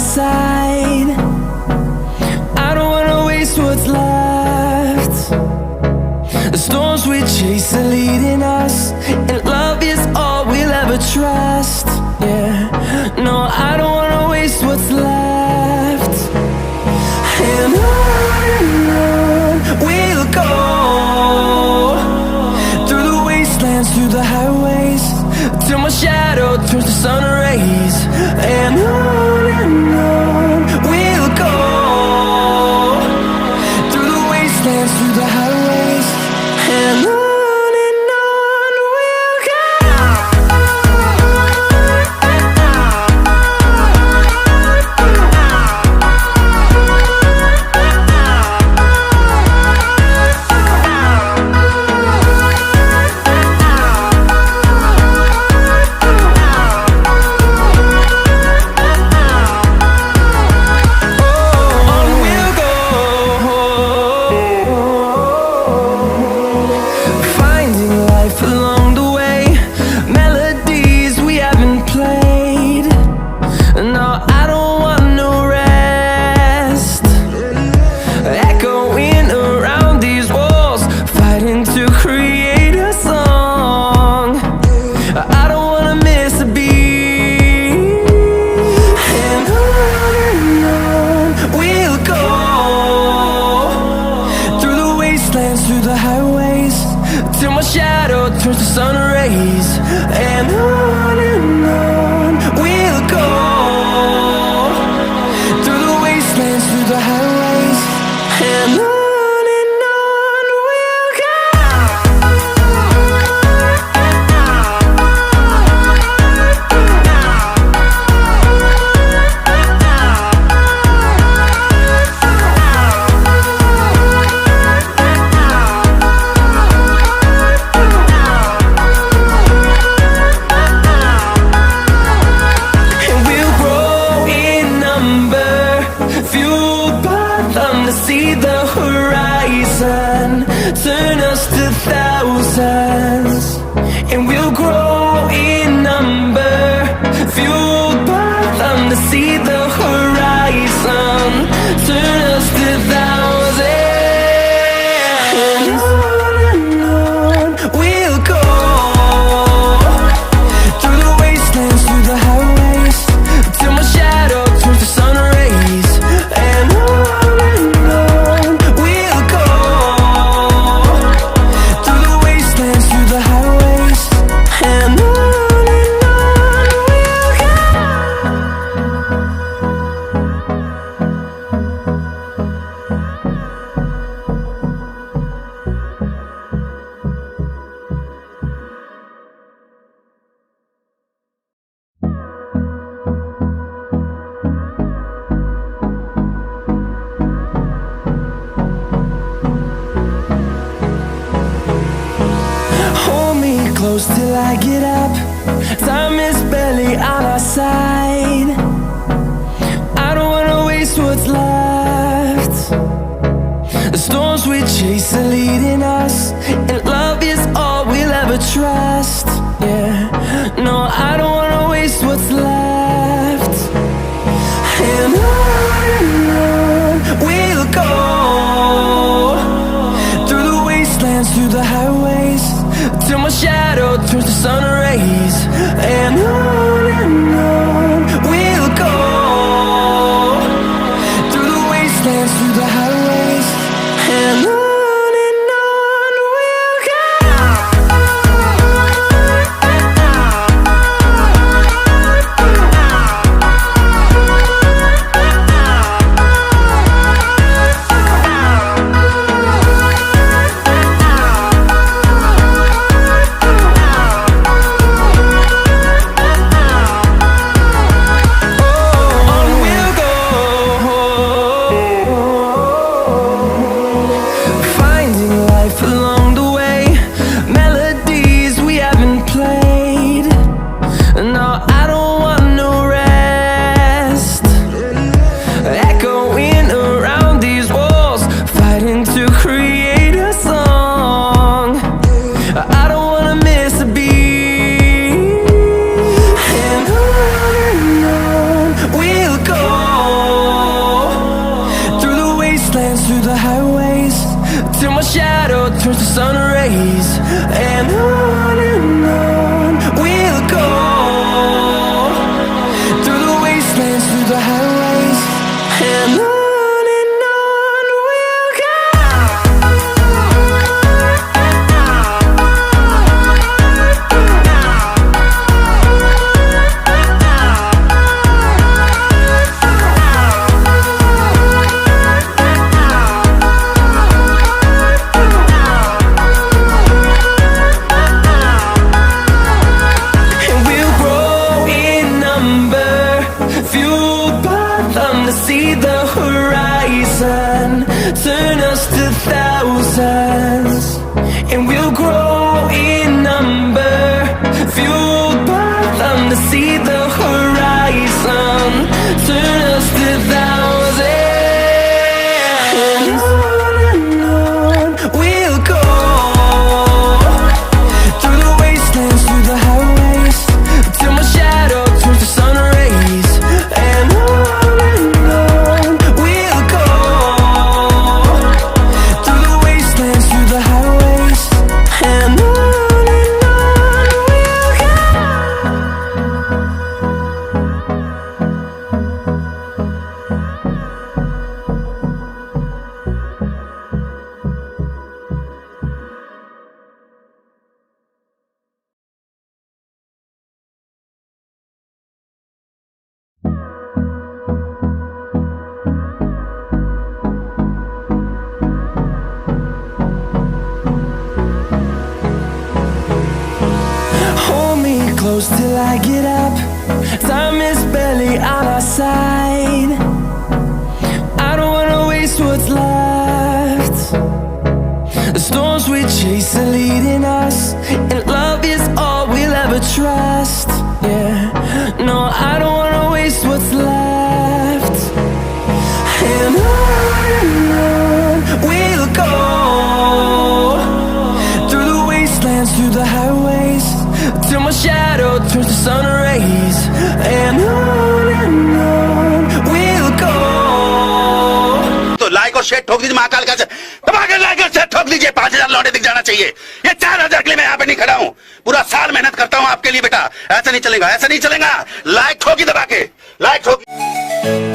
side. I don't wanna waste what's left. The storms we chase are leading us, and love is all we'll ever trust. Yeah, no, I don't wanna waste what's left. And on we'll go, through the wastelands, through the highways, till my shadow turns to sun rays. And on we'll go, through the wastelands, through the highways, and on we'll go. Through the highways, till my shadow turns to sun rays. And on we'll go, through the wastelands, through the highways, and on we'll go. See the horizon turn us to thousands, and we'll grow in number, fueled by them. To see the horizon turn us to thousands, and on we'll go, through the wastelands, through the highways, till my shadow turns to sun rays. And close till I get up. Time is barely on our side. I don't wanna waste what's left. The storms we chase are leading us, and love is all we'll ever trust. Yeah, no, I don't wanna waste what's left. And on we'll go, through the wastelands, through the highways, till my shadow turns to sun rays. And on we'll go, through the wastelands, through the highways, and on we'll go. see the horizon, turn us to thousands, and we'll grow in number, fueled by them to see the horizon, turn us to thousands, and on we'll go, through the wastelands, through the highways, till my shadow turns to sun rays, and on we'll go, through the wastelands, through the highways, and on we'll go. Hold me close till I get up. Time is barely on our side. I don't wanna waste what's left. The storms we chase are leading us, and love is all we'll ever trust. Yeah, no, I don't wanna waste what's left. And on we'll go, through the wastelands, through the highways, till my shadow turns to sun rays, and on we'll go. तो like और share ठोक दीजिए महाकाल का दबाकर like और share ठोक दीजिए 5000 लौटे दिख जाना चाहिए। ये 4000 के लिए मैं यहाँ पे नहीं खड़ा हूँ, पूरा साल मेहनत करता हूँ आपके लिए बेटा। ऐसा नहीं चलेगा, ऐसा नहीं चलेगा। लाइक ठोकी दबा के, लाइक ठोकी।